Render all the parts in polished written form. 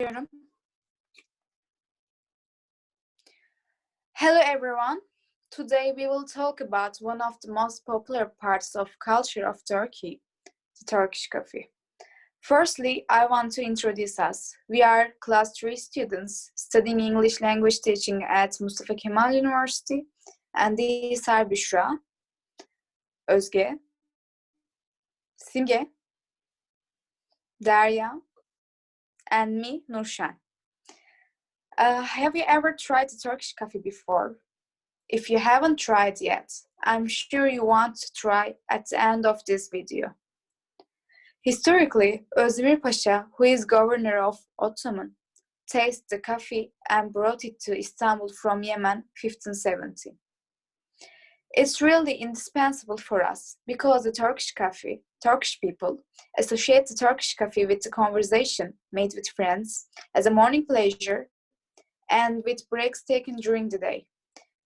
Başlıyorum. Hello everyone. Today we will talk about one of the most popular parts of culture of Turkey, the Turkish coffee. Firstly, I want to introduce us. We are class 3 students studying English language teaching at Mustafa Kemal University, and these are Büşra, Özge, Simge, Derya, and me, Nurshan. Have you ever tried the Turkish coffee before? If you haven't tried yet, I'm sure you want to try at the end of this video. Historically, Özdemir Pasha, who is governor of Ottoman, tasted the coffee and brought it to Istanbul from Yemen 1570. It's really indispensable for us because the Turkish people associate the Turkish coffee with the conversation made with friends as a morning pleasure and with breaks taken during the day.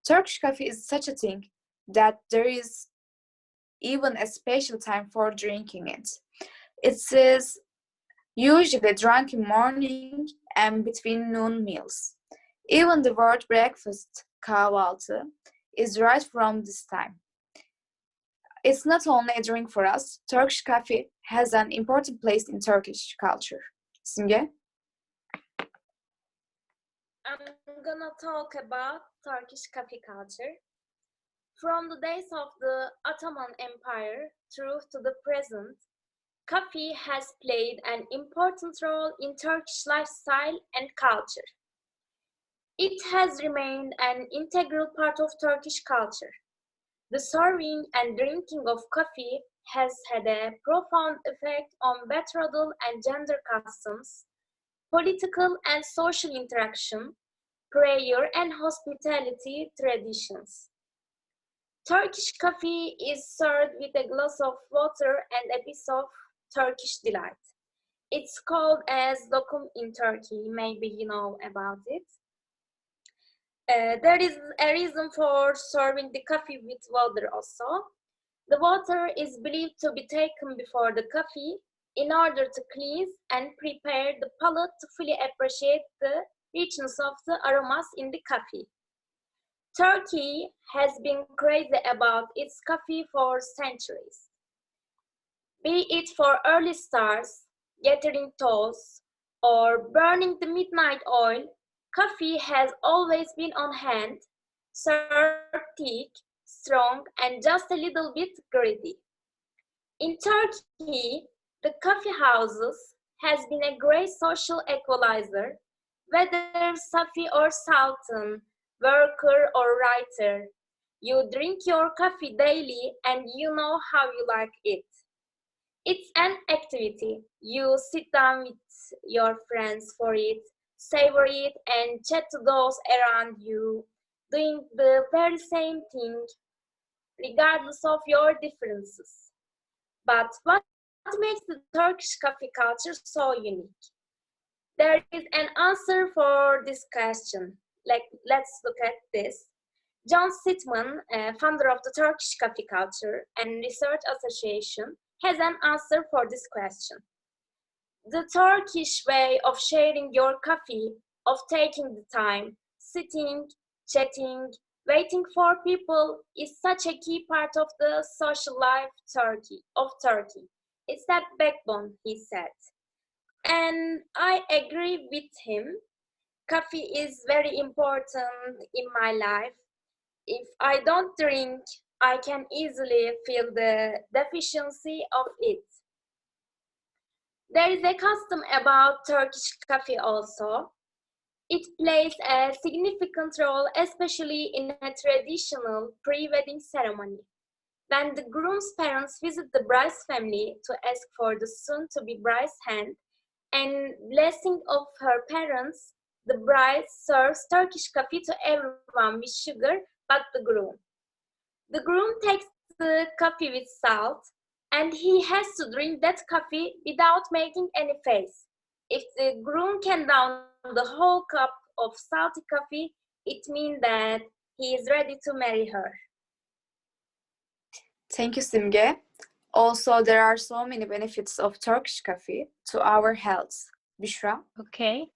Turkish coffee is such a thing that there is even a special time for drinking it. It is usually drunk in morning and between noon meals. Even the word breakfast, kahvaltı, is right from this time. It's not only a drink for us, Turkish coffee has an important place in Turkish culture. Simge? I'm gonna talk about Turkish coffee culture. From the days of the Ottoman Empire through to the present, coffee has played an important role in Turkish lifestyle and culture. It has remained an integral part of Turkish culture. The serving and drinking of coffee has had a profound effect on betrothal and gender customs, political and social interaction, prayer and hospitality traditions. Turkish coffee is served with a glass of water and a piece of Turkish delight. It's called as lokum in Turkey, maybe you know about it. There is a reason for serving the coffee with water also. The water is believed to be taken before the coffee in order to cleanse and prepare the palate to fully appreciate the richness of the aromas in the coffee. Turkey has been crazy about its coffee for centuries. Be it for early stars, gathering toasts, or burning the midnight oil, coffee has always been on hand, served thick, strong, and just a little bit gritty. In Turkey, the coffee houses has been a great social equalizer, whether Safi or Sultan, worker or writer. You drink your coffee daily and you know how you like it. It's an activity. You sit down with your friends for it, savor it, and chat to those around you, doing the very same thing, regardless of your differences. But what makes the Turkish coffee culture so unique? There is an answer for this question. Let's look at this. John Sitman, founder of the Turkish Coffee Culture and Research Association, has an answer for this question. The Turkish way of sharing your coffee, of taking the time, sitting, chatting, waiting for people is such a key part of the social life of Turkey. It's that backbone, he said. And I agree with him. Coffee is very important in my life. If I don't drink, I can easily feel the deficiency of it. There is a custom about Turkish coffee also. It plays a significant role, especially in a traditional pre-wedding ceremony. When the groom's parents visit the bride's family to ask for the soon-to-be bride's hand and blessing of her parents, the bride serves Turkish coffee to everyone with sugar but the groom. The groom takes the coffee with salt and he has to drink that coffee without making any face. If the groom can down the whole cup of salty coffee, it means that he is ready to marry her. Thank you, Simge. Also, there are so many benefits of Turkish coffee to our health. Büşra? Okay.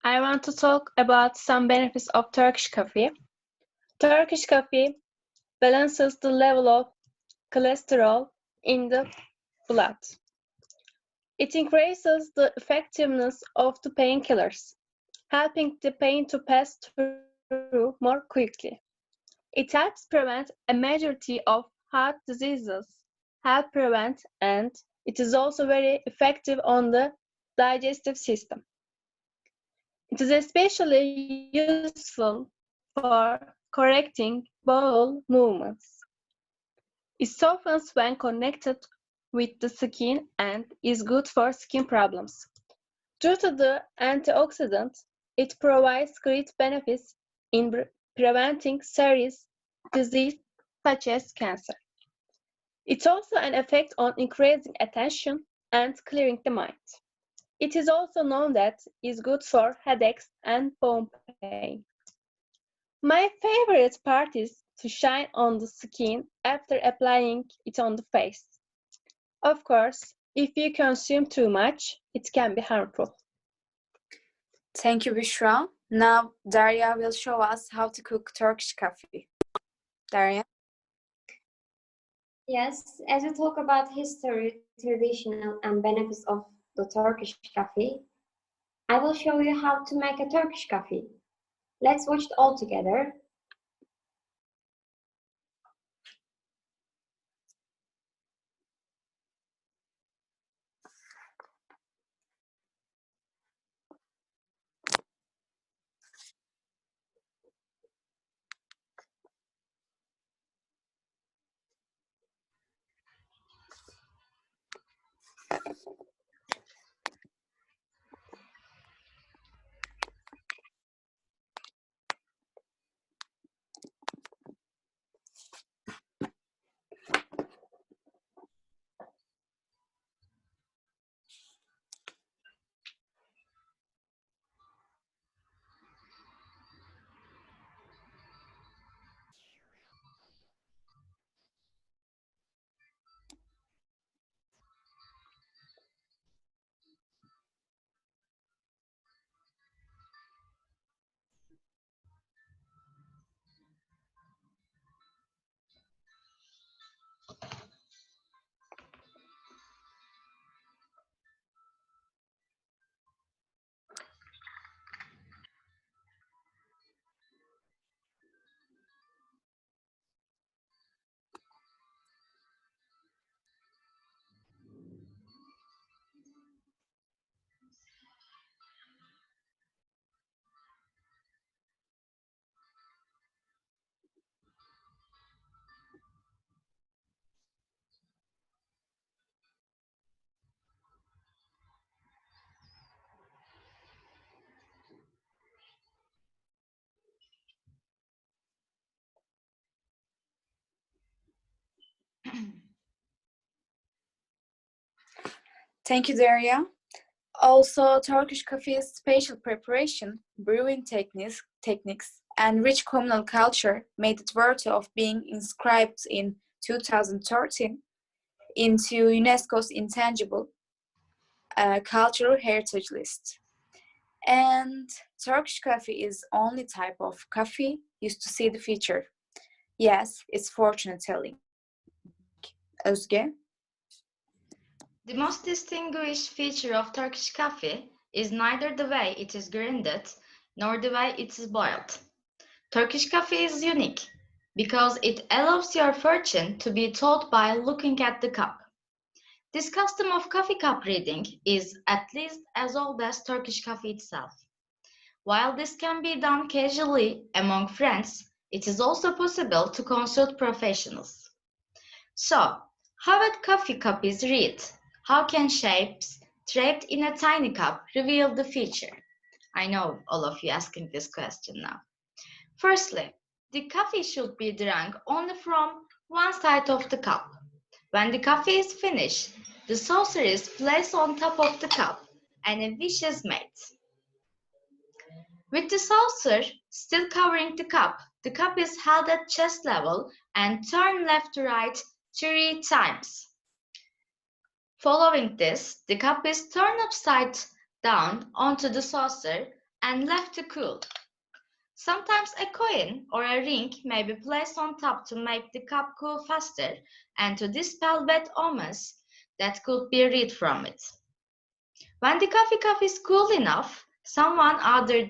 I want to talk about some benefits of Turkish coffee. Turkish coffee balances the level of cholesterol in the blood. It increases the effectiveness of the painkillers, helping the pain to pass through more quickly. It helps prevent a majority of heart diseases, help prevent, and it is also very effective on the digestive system. It is especially useful for correcting bowel movements. It softens when connected with the skin and is good for skin problems. Due to the antioxidant, it provides great benefits in preventing serious disease such as cancer. It's also an effect on increasing attention and clearing the mind. It is also known that is good for headaches and bone pain. My favorite part is to shine on the skin after applying it on the face. Of course, if you consume too much, it can be harmful. Thank you, Büşra. Now, Daria will show us how to cook Turkish coffee. Daria? Yes, as we talk about history, traditional, and benefits of the Turkish coffee, I will show you how to make a Turkish coffee. Let's watch it all together. Thank you, Daria. Also, Turkish coffee's spatial preparation, brewing techniques, and rich communal culture made it worthy of being inscribed in 2013 into UNESCO's Intangible Cultural Heritage List. And Turkish coffee is only type of coffee used to see the feature. Yes, it's fortune telling. Özge? The most distinguished feature of Turkish coffee is neither the way it is grinded nor the way it is boiled. Turkish coffee is unique because it allows your fortune to be told by looking at the cup. This custom of coffee cup reading is at least as old as Turkish coffee itself. While this can be done casually among friends, it is also possible to consult professionals. So, how would coffee copies read? How can shapes draped in a tiny cup reveal the feature? I know all of you asking this question now. Firstly, the coffee should be drunk only from one side of the cup. When the coffee is finished, the saucer is placed on top of the cup and a wish is made. With the saucer still covering the cup is held at chest level and turned left to right 3 times. Following this, the cup is turned upside down onto the saucer and left to cool. Sometimes a coin or a ring may be placed on top to make the cup cool faster and to dispel bad omens that could be read from it. When the coffee cup is cool enough, someone other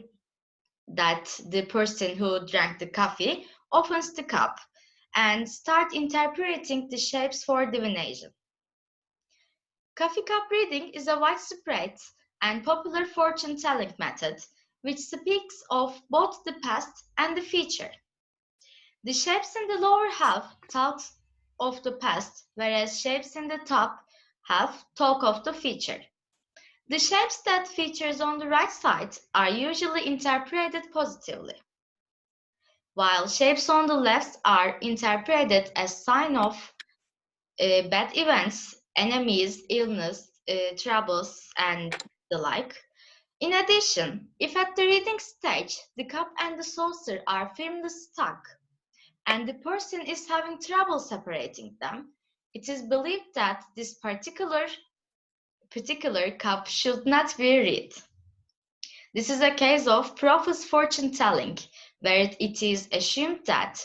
than the person who drank the coffee opens the cup and start interpreting the shapes for divination. Coffee cup reading is a widespread and popular fortune-telling method which speaks of both the past and the future. The shapes in the lower half talk of the past, whereas shapes in the top half talk of the future. The shapes that features on the right side are usually interpreted positively, while shapes on the left are interpreted as sign of bad events, enemies, illness, troubles, and the like. In addition, if at the reading stage the cup and the saucer are firmly stuck and the person is having trouble separating them, it is believed that this particular cup should not be read. This is a case of prophecy fortune telling, where it is assumed that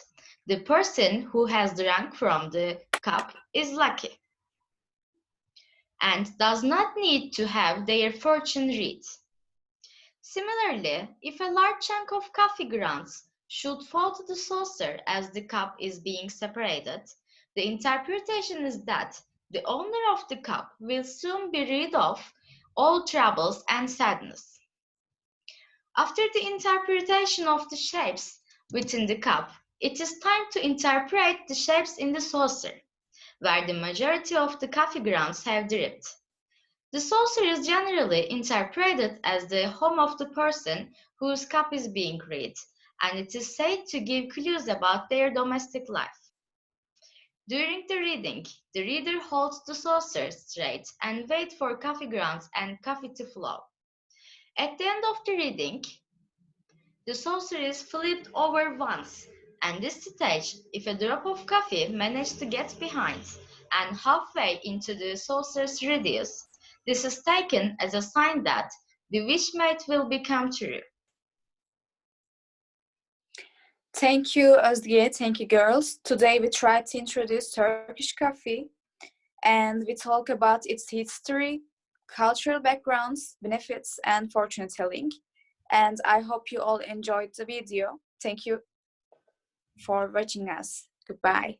the person who has drunk from the cup is lucky and does not need to have their fortune read. Similarly, if a large chunk of coffee grounds should fall to the saucer as the cup is being separated, the interpretation is that the owner of the cup will soon be rid of all troubles and sadness. After the interpretation of the shapes within the cup, it is time to interpret the shapes in the saucer, where the majority of the coffee grounds have dripped. The saucer is generally interpreted as the home of the person whose cup is being read, and it is said to give clues about their domestic life. During the reading, the reader holds the saucer straight and waits for coffee grounds and coffee to flow. At the end of the reading, the saucer is flipped over once, and this stage, if a drop of coffee managed to get behind and halfway into the saucer's radius, this is taken as a sign that the wish mate will become true. Thank you, Özge. Thank you, girls. Today we try to introduce Turkish coffee and we talk about its history, cultural backgrounds, benefits, and fortune telling. And I hope you all enjoyed the video. Thank you for watching us. Goodbye.